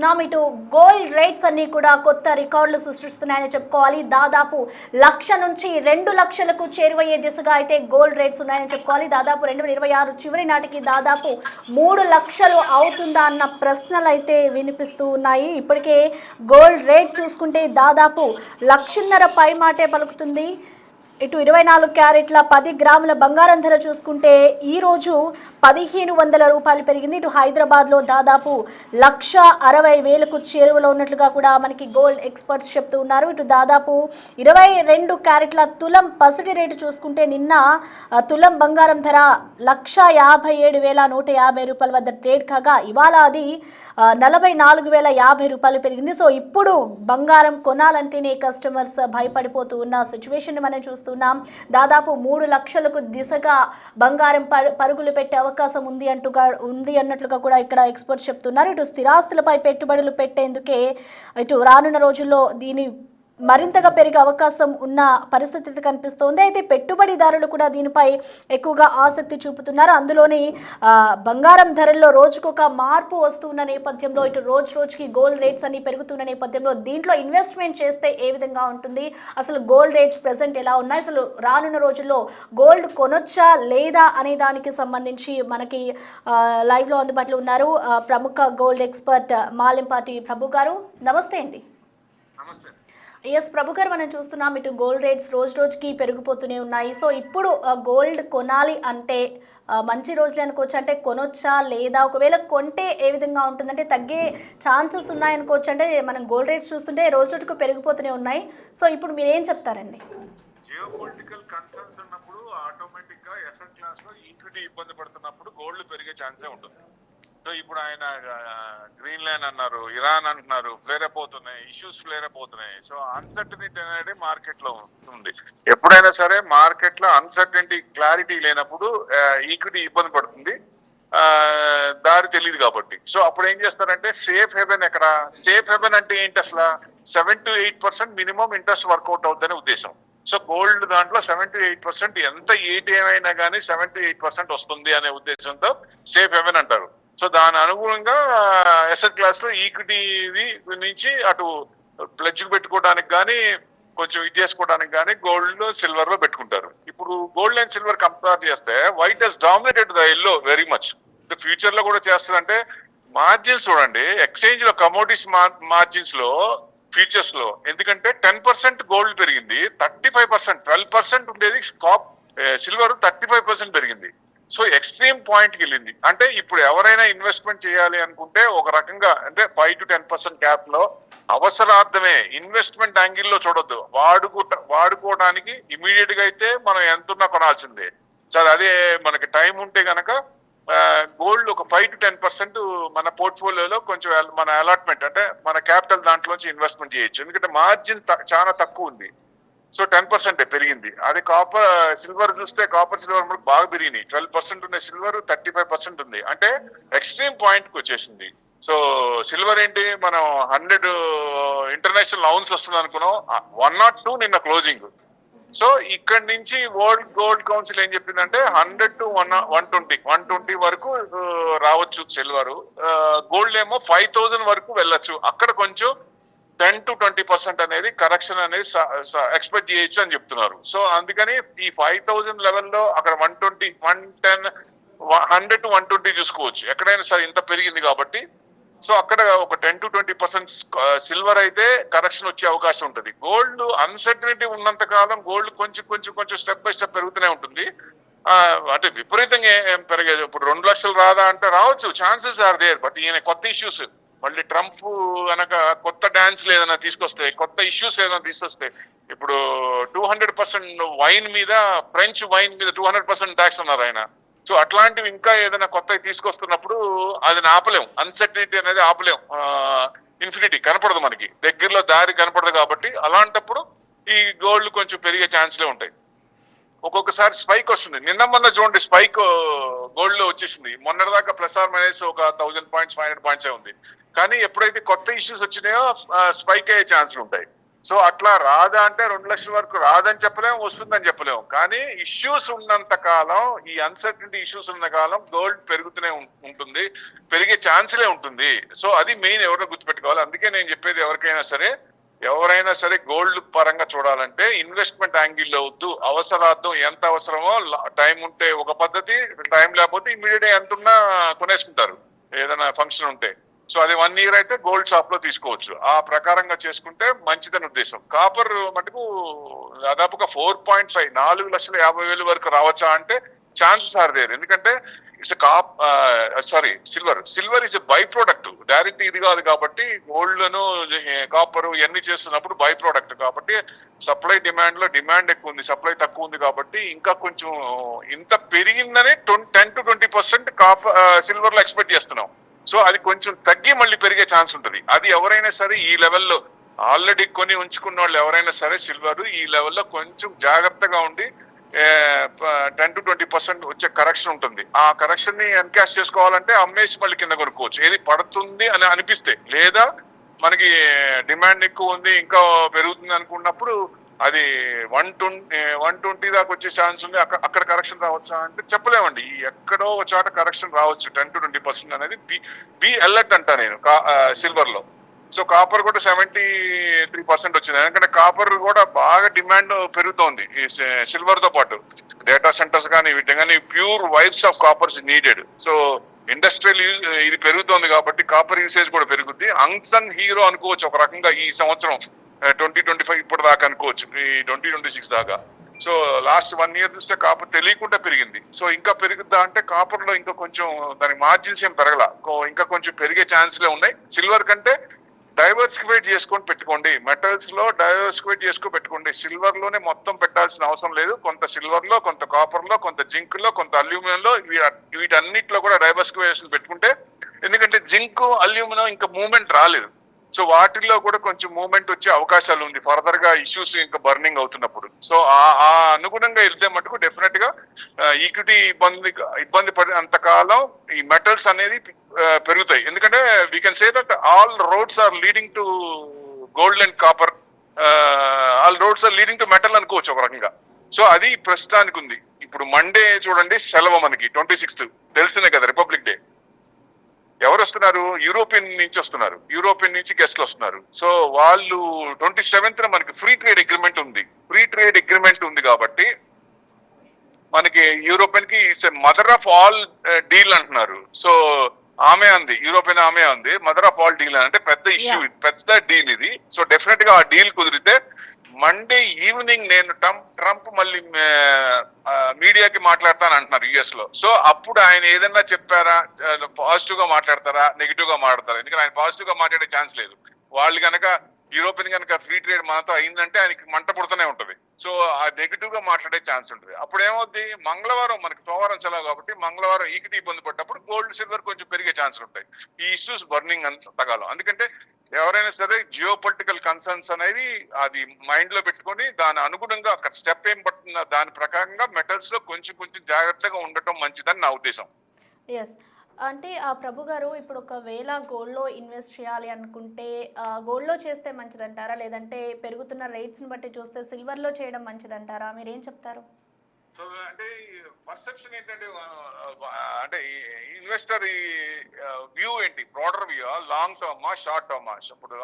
చూస్తున్నాం. ఇటు gold rates అన్ని కూడా కొత్త రికార్డులు సృష్టిస్తున్నాయని చెప్పుకోవాలి. దాదాపు 1,00,000 నుంచి 2,00,000కు చేరువయ్యే దిశగా అయితే గోల్డ్ రేట్స్ ఉన్నాయని చెప్పుకోవాలి. దాదాపు 2026 చివరి నాటికి దాదాపు 3,00,000 అవుతుందా అన్న ప్రశ్నలు అయితే వినిపిస్తూ ఉన్నాయి. ఇప్పటికే గోల్డ్ రేట్ చూసుకుంటే దాదాపు 1,50,000 పై మాటే పలుకుతుంది. ఇటు 24 క్యారెట్ల 10 గ్రాముల బంగారం ధర చూసుకుంటే ఈరోజు 1,500 రూపాయలు పెరిగింది. ఇటు హైదరాబాద్లో దాదాపు 1,60,000కు చేరువలో ఉన్నట్లుగా కూడా మనకి గోల్డ్ ఎక్స్పర్ట్స్ చెప్తూ ఉన్నారు. ఇటు దాదాపు 22 క్యారెట్ల తులం పసిడి రేటు చూసుకుంటే నిన్న తులం బంగారం ధర 1,57,150 రూపాయల వద్ద ట్రేడ్ కాగా ఇవాళ అది 44,050 రూపాయలు పెరిగింది. సో ఇప్పుడు బంగారం కొనాలంటేనే కస్టమర్స్ భయపడిపోతూ ఉన్న సిచ్యువేషన్ మనం చూస్తున్నాం. దాదాపు 3,00,000కు దిశగా బంగారం పరుగులు పెట్టే అవకాశం ఉంది అన్నట్లుగా కూడా ఇక్కడ ఎక్స్పర్ట్స్ చెప్తున్నారు. ఇటు స్థిరాస్తులపై పెట్టుబడులు పెట్టేందుకే ఇటు రానున్న రోజుల్లో దీని మరింతగా పెరిగే అవకాశం ఉన్న పరిస్థితి కనిపిస్తోంది. అయితే పెట్టుబడిదారులు కూడా దీనిపై ఎక్కువగా ఆసక్తి చూపుతున్నారు. అందులోని బంగారం ధరల్లో రోజుకొక మార్పు వస్తున్న నేపథ్యంలో ఇటు రోజుకి గోల్డ్ రేట్స్ అన్ని పెరుగుతున్న నేపథ్యంలో దీంట్లో ఇన్వెస్ట్మెంట్ చేస్తే ఏ విధంగా ఉంటుంది, అసలు గోల్డ్ రేట్స్ ప్రెసెంట్ ఎలా ఉన్నాయి, అసలు రానున్న రోజుల్లో గోల్డ్ కొనొచ్చా లేదా అనే దానికి సంబంధించి మనకి లైవ్లో అందుబాటులో ఉన్నారు ప్రముఖ గోల్డ్ ఎక్స్పర్ట్ మాలెంపాటి ప్రభు గారు. నమస్తే అండి. నమస్తే. ఎస్ ప్రభు గారు, మనం చూస్తున్నాం ఇటు గోల్డ్ రేట్స్ రోజుకి పెరిగిపోతూనే ఉన్నాయి. సో ఇప్పుడు గోల్డ్ కొనాలి అంటే మంచి రోజులు అనుకోవచ్చు, అంటే కొనొచ్చా లేదా, ఒకవేళ కొంటే ఏ విధంగా ఉంటుందంటే తగ్గే ఛాన్సెస్ ఉన్నాయనుకోవచ్చు, అంటే మనం గోల్డ్ రేట్స్ చూస్తుంటే రోజుకు పెరిగిపోతూనే ఉన్నాయి. సో ఇప్పుడు మీరు ఏం చెప్తారండి? జియో పొలిటికల్ కన్సర్న్స్ ఉన్నప్పుడు ఆటోమేటిక్ గా ఎసెట్ క్లాస్ లో ఈక్విటీ ఇబ్బంది పడుతున్నప్పుడు గోల్డ్ పెరిగే ఛాన్సే ఉంటుంది. సో ఇప్పుడు ఆయన గ్రీన్ ల్యాండ్ అన్నారు, ఇరాన్ అంటున్నారు, ఫ్లేర్ అప్ అవుతున్నాయి, ఇష్యూస్ ఫ్లేర్ అప్ అవుతున్నాయి. సో అన్సర్టనిటీ అనేది మార్కెట్ లో ఉంది. ఎప్పుడైనా సరే మార్కెట్ లో అన్సర్టనిటీ క్లారిటీ లేనప్పుడు ఈక్విటీ ఇబ్బంది పడుతుంది, దారి తెలియదు కాబట్టి. సో అప్పుడు ఏం చేస్తారంటే సేఫ్ హెవెన్ ఎక్కడ, సేఫ్ హెవెన్ అంటే ఏంటి, అసలు 7 to 8% మినిమం ఇంట్రెస్ట్ వర్కౌట్ అవుతుందనే ఉద్దేశం. సో గోల్డ్ దాంట్లో 7 to 8% ఎంత ఏటీఎం అయినా కానీ 7 to 8% వస్తుంది అనే ఉద్దేశంతో సేఫ్ హెవెన్ అంటారు. సో దాని అనుగుణంగా ఎసెట్ క్లాస్ లో ఈక్విటీ నుంచి అటు ప్లెడ్జ్ పెట్టుకోవడానికి కానీ కొంచెం ఇది చేసుకోవడానికి కానీ గోల్డ్ సిల్వర్ లో పెట్టుకుంటారు. ఇప్పుడు గోల్డ్ అండ్ సిల్వర్ కంపేర్ చేస్తే white has dominated the yellow very much. Future లో కూడా చేస్తారంటే మార్జిన్స్ చూడండి, ఎక్స్చేంజ్ లో కమోడిటీస్ మార్జిన్స్ లో ఫ్యూచర్స్ లో ఎందుకంటే 10% గోల్డ్ పెరిగింది, 35% 12% ఉండేది సిల్వర్ 35% పెరిగింది. సో ఎక్స్ట్రీమ్ పాయింట్ కి వెళ్ళింది. అంటే ఇప్పుడు ఎవరైనా ఇన్వెస్ట్మెంట్ చేయాలి అనుకుంటే ఒక రకంగా అంటే 5 to 10% క్యాప్ లో అవసరార్థమే, ఇన్వెస్ట్మెంట్ యాంగిల్లో చూడొద్దు. వాడుకోవడానికి ఇమీడియట్ గా అయితే మనం ఎంతున్నా కొనాల్సిందే. సరే అదే మనకి టైం ఉంటే గనక గోల్డ్ ఒక 5 to 10% మన పోర్ట్ఫోలియోలో కొంచెం మన అలాట్మెంట్ అంటే మన క్యాపిటల్ దాంట్లోంచి ఇన్వెస్ట్మెంట్ చేయొచ్చు. ఎందుకంటే మార్జిన్ చాలా తక్కువ ఉంది. సో 10% పెరిగింది. అది సిల్వర్ చూస్తే కాపర్ సిల్వర్ మనకు బాగా పెరిగినాయి. 12% ఉన్న సిల్వర్ 35% ఉంది. అంటే ఎక్స్ట్రీమ్ పాయింట్ కి వచ్చేసింది. సో సిల్వర్ ఏంటి, మనం 100 ఇంటర్నేషనల్ ఔన్స్ వస్తుంది అనుకున్నాం, 102 నిన్న క్లోజింగ్. సో ఇక్కడ నుంచి వరల్డ్ గోల్డ్ కౌన్సిల్ ఏం చెప్పిందంటే 100 to 120 వరకు రావచ్చు సిల్వర్. గోల్డ్ ఏమో 5,000 వరకు వెళ్ళొచ్చు. అక్కడ కొంచెం 10 to 20% అనేది కరెక్షన్ అనేది ఎక్స్పెక్ట్ చేయొచ్చు అని చెప్తున్నారు. సో అందుకని ఈ 5,000 లెవెల్లో అక్కడ 120, 110, 100 to 120 చూసుకోవచ్చు ఎక్కడైనా సరే, ఇంత పెరిగింది కాబట్టి. సో అక్కడ ఒక 10 to 20% సిల్వర్ అయితే కరెక్షన్ వచ్చే అవకాశం ఉంటుంది. గోల్డ్ అన్సర్టనిటీ ఉన్నంత కాలం గోల్డ్ కొంచెం స్టెప్ బై స్టెప్ పెరుగుతూనే ఉంటుంది. అంటే విపరీతంగా ఏం పెరిగేది, ఇప్పుడు 2,00,000 రాదా అంటే రావచ్చు, ఛాన్సెస్ ఆర్ దేర్. బట్ ఈయన కొత్త ఇష్యూస్, మళ్ళీ ట్రంప్ కనుక కొత్త డాన్స్ ఏదైనా తీసుకొస్తే, కొత్త ఇష్యూస్ ఏదైనా తీసుకొస్తే, ఇప్పుడు 200% వైన్ మీద, ఫ్రెంచ్ వైన్ మీద 200% ట్యాక్స్ అన్నారు ఆయన. సో అట్లాంటివి ఇంకా ఏదైనా కొత్తవి తీసుకొస్తున్నప్పుడు అది ఆపలేం, అన్సర్టనిటీ అనేది ఆపలేం. ఇన్ఫినిటీ కనపడదు, మనకి దగ్గరలో దారి కనపడదు. కాబట్టి అలాంటప్పుడు ఈ గోల్డ్ కొంచెం పెరిగే ఛాన్స్లే ఉంటాయి. ఒక్కొక్కసారి స్పైక్ వస్తుంది. మొన్న చూడండి స్పైక్ గోల్డ్ లో వచ్చేసింది. మొన్నటిదాకా ప్లస్ ఆర్ మైనస్ ఒక 1,000 points 500 points ఉంది. కానీ ఎప్పుడైతే కొత్త ఇష్యూస్ వచ్చినాయో స్పైక్ అయ్యే ఛాన్స్లు ఉంటాయి. సో అట్లా రాదా అంటే 2 లక్షల వరకు రాదని చెప్పలేము, వస్తుందని చెప్పలేము. కానీ ఇష్యూస్ ఉన్నంత కాలం, ఈ అన్సర్టనిటీ ఇష్యూస్ ఉన్న కాలం గోల్డ్ పెరుగుతూనే ఉంటుంది, పెరిగే ఛాన్స్లే ఉంటుంది. సో అది మెయిన్ ఎవరో గుర్తుపెట్టుకోవాలి. అందుకే నేను చెప్పేది ఎవరైనా సరే గోల్డ్ పరంగా చూడాలంటే ఇన్వెస్ట్మెంట్ యాంగిల్లో వద్దు. అవసరార్థం ఎంత అవసరమో, టైం ఉంటే ఒక పద్ధతి, టైం లేకపోతే ఇమీడియట్ ఎంత ఉన్నా కొనేసుకుంటారు ఏదైనా ఫంక్షన్ ఉంటే. సో అది 1 year అయితే గోల్డ్ షాప్ లో తీసుకోవచ్చు. ఆ ప్రకారంగా చేసుకుంటే మంచిదని ఉద్దేశం. కాపర్ మటుకు దాదాపుగా 4.5 4,50,000 వరకు రావచ్చా అంటే ఛాన్సెస్ ఆర్ దేర్. ఎందుకంటే it's silver is a by product, direct ఇది కాదు. కాబట్టి గోల్డ్ లను కాపర్ ఇవన్నీ చేస్తున్నప్పుడు బై ప్రోడక్ట్ కాబట్టి సప్లై డిమాండ్ లో డిమాండ్ ఎక్కువ ఉంది, సప్లై తక్కువ ఉంది. కాబట్టి ఇంకా కొంచెం ఇంత పెరిగిందని 10 to 20% సిల్వర్ లో ఎక్స్పెక్ట్ చేస్తున్నాం. సో అది కొంచెం తగ్గి మళ్ళీ పెరిగే ఛాన్స్ ఉంటుంది. అది ఎవరైనా సరే ఈ లెవెల్లో ఆల్రెడీ కొని ఉంచుకున్న వాళ్ళు ఎవరైనా సరే సిల్వర్ ఈ లెవెల్లో కొంచెం జాగ్రత్తగా ఉండి 10 to 20% వచ్చే కరెక్షన్ ఉంటుంది. ఆ కరెక్షన్ ని ఎన్కాష్ చేసుకోవాలంటే అమ్మేసి మళ్ళీ కింద కొనుక్కోవచ్చు, ఏది పడుతుంది అని అనిపిస్తే. లేదా మనకి డిమాండ్ ఎక్కువ ఉంది, ఇంకా పెరుగుతుంది అనుకున్నప్పుడు అది 120 దాకా వచ్చే ఛాన్స్ ఉంది. అక్కడ కరెక్షన్ రావచ్చా అంటే చెప్పలేమండి. ఎక్కడో ఒక చోట కరెక్షన్ రావచ్చు. 10 to 20% అనేది బి అలర్ట్ అంటా నేను సిల్వర్ లో. సో కాపర్ కూడా 73% వచ్చింది. ఎందుకంటే కాపర్ కూడా బాగా డిమాండ్ పెరుగుతోంది ఈ సిల్వర్ తో పాటు. డేటా సెంటర్స్ కానీ వీటి కానీ pure vibes of కాపర్స్ needed. So industrial ఇది పెరుగుతోంది కాబట్టి కాపర్ యూసేజ్ కూడా పెరుగుద్ది. అన్సన్ హీరో అనుకోవచ్చు ఒక రకంగా ఈ సంవత్సరం 2025 ఇప్పటి దాకా అనుకోవచ్చు, ఈ 2026 దాకా. సో లాస్ట్ 1 year చూస్తే కాపర్ తెలియకుండా పెరిగింది. సో ఇంకా పెరుగుద్దా అంటే కాపర్ లో ఇంకా కొంచెం దాని మార్జిన్స్ ఏం పెరగల, ఇంకా కొంచెం పెరిగే ఛాన్స్లే ఉన్నాయి. సిల్వర్ కంటే డైవర్సిఫైడ్ చేసుకొని పెట్టుకోండి, మెటల్స్ లో డైవర్సిఫైడ్ చేసుకొని పెట్టుకోండి. సిల్వర్ లోనే మొత్తం పెట్టాల్సిన అవసరం లేదు. కొంత సిల్వర్ లో, కొంత కాపర్ లో, కొంత జింక్ లో, కొంత అల్యూమినియం లో, వీటన్నిటిలో కూడా డైవర్సిఫికేషన్ పెట్టుకుంటే, ఎందుకంటే జింక్ అల్యూమినియం ఇంకా మూవ్మెంట్ రాలేదు. సో వాటిల్లో కూడా కొంచెం మూవ్మెంట్ వచ్చే అవకాశాలు ఉంది ఫర్దర్ గా ఇష్యూస్ ఇంకా బర్నింగ్ అవుతున్నప్పుడు. సో ఆ అనుగుణంగా వెళ్తే మటుకు డెఫినెట్ గా ఈక్విటీ ఇబ్బంది పడినంత కాలం ఈ మెటల్స్ అనేది పెరుగుతాయి. ఎందుకంటే we can say that all roads are leading to gold and copper, all roads are leading to metal అనుకోవచ్చు ఒక రకంగా. సో అది ప్రస్తుతానికి ఉంది. ఇప్పుడు మండే చూడండి సెలవు మనకి 26th, తెలిసినే కదా రిపబ్లిక్ డే. ఎవరు వస్తున్నారు? యూరోపియన్ నుంచి వస్తున్నారు, యూరోపియన్ నుంచి గెస్ట్లు వస్తున్నారు. సో వాళ్ళు 27th మనకి ఫ్రీ ట్రేడ్ అగ్రిమెంట్ ఉంది కాబట్టి మనకి యూరోపియన్ కి మదర్ ఆఫ్ ఆల్ డీల్ అంటున్నారు. సో యూరోపియన్ ఆమె ఉంది మదర్ ఆఫ్ ఆల్ డీల్ అంటే పెద్ద ఇష్యూ, పెద్ద డీల్ ఇది. సో డెఫినెట్ గా ఆ డీల్ కుదిరితే మండే ఈవినింగ్ నేను ట్రంప్ మళ్ళీ మీడియాకి మాట్లాడతాను అంటున్నారు యుఎస్ లో. సో అప్పుడు ఆయన ఏదన్నా చెప్పారా, పాజిటివ్ గా మాట్లాడతారా, నెగిటివ్ గా మాట్లాడతారా? ఎందుకంటే ఆయన పాజిటివ్ గా మాట్లాడే ఛాన్స్ లేదు. వాళ్ళు కనుక యూరోపియన్ కనుక ఫ్రీ ట్రేడ్ మనతో అయిందంటే ఆయనకి మంట పుడుతూనే ఉంటుంది. సో ఆ నెగిటివ్ గా మాట్లాడే ఛాన్స్ ఉంటుంది. అప్పుడు ఏమవుద్ది, మంగళవారం మనకి సోమవారం సెలవు కాబట్టి మంగళవారం ఈక్విటీ ఇబ్బంది పడ్డప్పుడు గోల్డ్ సిల్వర్ కొంచెం పెరిగే ఛాన్స్ ఉంటాయి. ఈ ఇష్యూస్ బర్నింగ్ అంతకాలం. అందుకంటే ఎవరైనా సరే జియో పొలిటికల్ కన్సర్న్స్ అనేవి అది మైండ్ లో పెట్టుకొని దాని అనుగుణంగా అక్కడ స్టెప్ ఏం పడుతుందో దాని ప్రకారంగా మెటల్స్ లో కొంచెం జాగ్రత్తగా ఉండటం మంచిదని నా ఉద్దేశం. ఎస్, అంటే ప్రభు గారు, ఇప్పుడు ఒకవేళ గోల్డ్లో ఇన్వెస్ట్ చేయాలి అనుకుంటే గోల్డ్లో చేస్తే మంచిదంటారా, లేదంటే పెరుగుతున్న రేట్స్ని బట్టి చూస్తే సిల్వర్లో చేయడం మంచిదంటారా? మీరు ఏం చెప్తారు? సో అంటే పర్సెప్షన్ ఏంటంటే, అంటే ఇన్వెస్టర్ వ్యూ ఏంటి, బ్రాడర్ వ్యూ, లాంగ్ టర్మా షార్ట్ టర్మా? ఇప్పుడు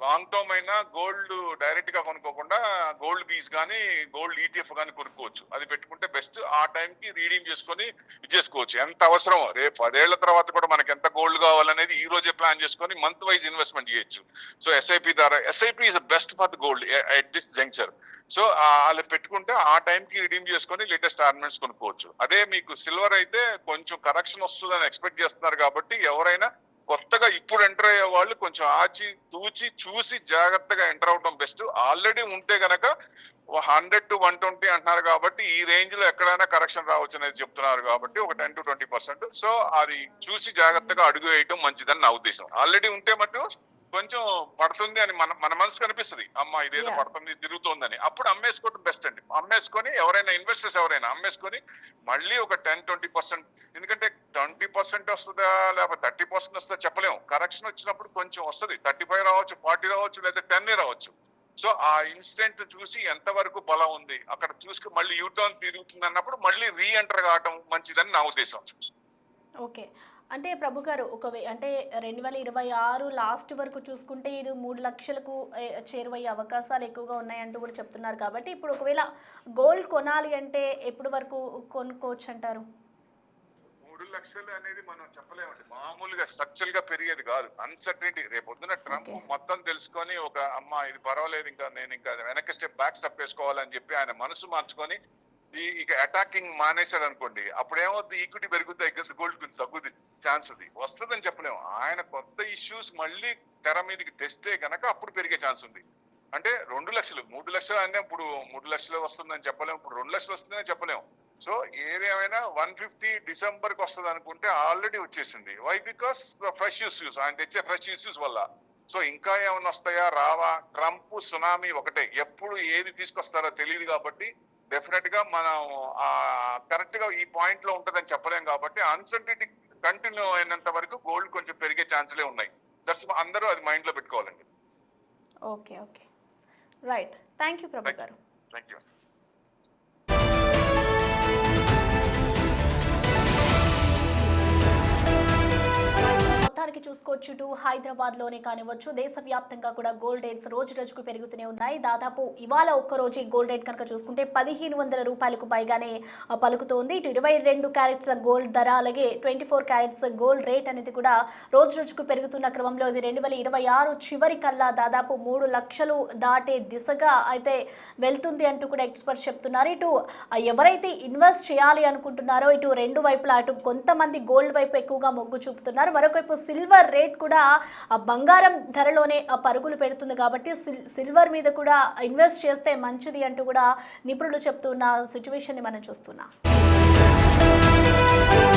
లాంగ్ టర్మ్ అయినా గోల్డ్ డైరెక్ట్ గా కొనుక్కోకుండా గోల్డ్ బీస్ కానీ గోల్డ్ ఈటీఎఫ్ కానీ కొనుక్కోవచ్చు. అది పెట్టుకుంటే బెస్ట్. ఆ టైంకి రీడింగ్ చేసుకొని చేసుకోవచ్చు ఎంత అవసరమో. రేపు 10 ఏళ్ల తర్వాత కూడా మనకి ఎంత గోల్డ్ కావాలనేది ఈ రోజే ప్లాన్ చేసుకొని మంత్ వైజ్ ఇన్వెస్ట్మెంట్ చేయొచ్చు. సో ఎస్ఐపి ద్వారా, SIP is best for the gold at this juncture. So అలా పెట్టుకుంటే ఆ టైంకి రిడీమ్ చేసుకొని లేటెస్ట్ ఆర్నమెంట్స్ కొనుక్కోవచ్చు. అదే మీకు సిల్వర్ అయితే కొంచెం కరెక్షన్ వస్తుందని ఎక్స్పెక్ట్ చేస్తున్నారు కాబట్టి ఎవరైనా కొత్తగా ఇప్పుడు ఎంటర్ అయ్యే వాళ్ళు కొంచెం ఆచి తూచి చూసి జాగ్రత్తగా ఎంటర్ అవడం బెస్ట్. ఆల్రెడీ ఉంటే గనక 100 to 120 అంటున్నారు కాబట్టి ఈ రేంజ్ లో ఎక్కడైనా కరెక్షన్ రావచ్చు అనేది చెప్తున్నారు కాబట్టి ఒక 10 to 20%. సో అది చూసి జాగ్రత్తగా అడుగు వేయటం మంచిదని నా ఉద్దేశం. ఆల్రెడీ ఉంటే మటు కొంచెం పడుతుంది అని మన మన మనసు కనిపిస్తుంది, అమ్మ ఇదేదో Yeah. పడుతుంది తిరుగుతోందని. అప్పుడు అమ్మేసుకోవడం బెస్ట్ అండి. అమ్మేసుకొని ఎవరైనా ఇన్వెస్టర్స్ ఎవరైనా అమ్మేసుకొని మళ్ళీ ఒక 10-20%, ఎందుకంటే 20% వస్తుందా లేకపోతే 30% వస్తుందా చెప్పలేము. కరెక్షన్ వచ్చినప్పుడు కొంచెం వస్తుంది, 35 రావచ్చు, 40 రావచ్చు, లేదా 10 రావచ్చు. సో ఆ ఇన్స్టెంట్ చూసి ఎంతవరకు బలం ఉంది అక్కడ చూసుకుని మళ్ళీ యూటర్న్ తిరుగుతుంది అన్నప్పుడు మళ్ళీ రీఎంటర్ కావడం మంచిదని నా ఉద్దేశం. ఓకే. అంటే ప్రభు గారు అంటే 2026 లాస్ట్ వరకు చూసుకుంటే ఇది 3 లక్షలకు చేరువయ్యే అవకాశాలు ఎక్కువగా ఉన్నాయంటూ కూడా చెప్తున్నారు. కాబట్టి ఇప్పుడు ఒకవేళ గోల్డ్ కొనాలి అంటే ఎప్పటి వరకు కొనుక్కోవచ్చు అంటారు? 3 లక్షలు అనేది మనం చెప్పలేమండి. మామూలుగా స్ట్రక్చరల్ గా పెరిగేది కాదు. అన్సర్టనిటీ. రేపు పొద్దున ట్రంప్ మొత్తం తెలుసుకొని ఒక అమ్మ ఇది పర్వాలేదు, ఇంకా నేను ఇంకా వెనక్కి స్టెప్ బ్యాక్ స్టెప్ వేసుకోవాలని చెప్పి ఆయన మనసు మార్చుకొని ఇక అటాకింగ్ మానేశాడు అనుకోండి, అప్పుడు ఏమవుతుంది, ఈక్విటీ పెరుగుతాయి, గోల్డ్ కొంచెం తగ్గుద్ది, ఛాన్స్ ఉంది. వస్తుందని చెప్పలేము. ఆయన కొత్త ఇష్యూస్ మళ్ళీ తెర మీదకి తెస్తే గనక అప్పుడు పెరిగే ఛాన్స్ ఉంది. అంటే 2 లక్షలు 3 లక్షలు అంటే ఇప్పుడు 3 లక్షలు వస్తుందని చెప్పలేము, ఇప్పుడు 2 లక్షలు వస్తుందని చెప్పలేము. సో ఏదేమైనా 150 డిసెంబర్కి వస్తుంది అనుకుంటే ఆల్రెడీ వచ్చేసింది. వై? బికాస్ ఫ్రెష్ ఇష్యూస్, ఆయన తెచ్చే ఫ్రెష్ ఇష్యూస్ వల్ల. సో ఇంకా ఏమైనా వస్తాయా రావా, ట్రంప్ సునామీ ఒకటే, ఎప్పుడు ఏది తీసుకొస్తారో తెలియదు. కాబట్టి డెఫినెట్ గా మనం కరెక్ట్ గా ఈ పాయింట్ లో ఉంటుందని చెప్పలేం. కాబట్టి అన్సర్టనిటీ కంటిన్యూ అయినంత వరకు గోల్డ్ కొంచెం పెరిగే ఛాన్స్లే ఉన్నాయి. అందరూ అది మైండ్ లో పెట్టుకోవాలండి. Okay, okay, right. Thank you Prabhu garu. Thank you. మొత్తానికి చూసుకోవచ్చు, హైదరాబాద్లోనే కానివచ్చు, దేశవ్యాప్తంగా కూడా గోల్డ్ రేట్స్ రోజు రోజుకు పెరుగుతూనే ఉన్నాయి. దాదాపు ఇవాళ ఒక్కరోజు గోల్డ్ రేట్ కనుక చూసుకుంటే 1500 రూపాయలకు పైగానే పలుకుతోంది. ఇటు 22 క్యారెట్స్ గోల్డ్ ధర, అలాగే 24 క్యారెట్స్ గోల్డ్ రేట్ అనేది కూడా రోజు రోజుకు పెరుగుతున్న క్రమంలో ఇది 2026 చివరి కల్లా దాదాపు 3 లక్షలు దాటే దిశగా అయితే వెళ్తుంది అంటూ కూడా ఎక్స్పర్ట్స్ చెప్తున్నారు. ఇటు ఎవరైతే ఇన్వెస్ట్ చేయాలి అనుకుంటున్నారో ఇటు రెండు వైపులా, అటు కొంతమంది గోల్డ్ వైపు ఎక్కువగా మొగ్గు చూపుతున్నారు, మరొకవైపు సిల్వర్ రేట్ కూడా బంగారం ధరలోనే పరుగులు పెడుతుంది. కాబట్టి సిల్వర్ మీద కూడా ఇన్వెస్ట్ చేస్తే మంచిది అంటూ కూడా నిపుణులు చెప్తున్న సిచ్యువేషన్ ని మనం చూస్తున్నాం.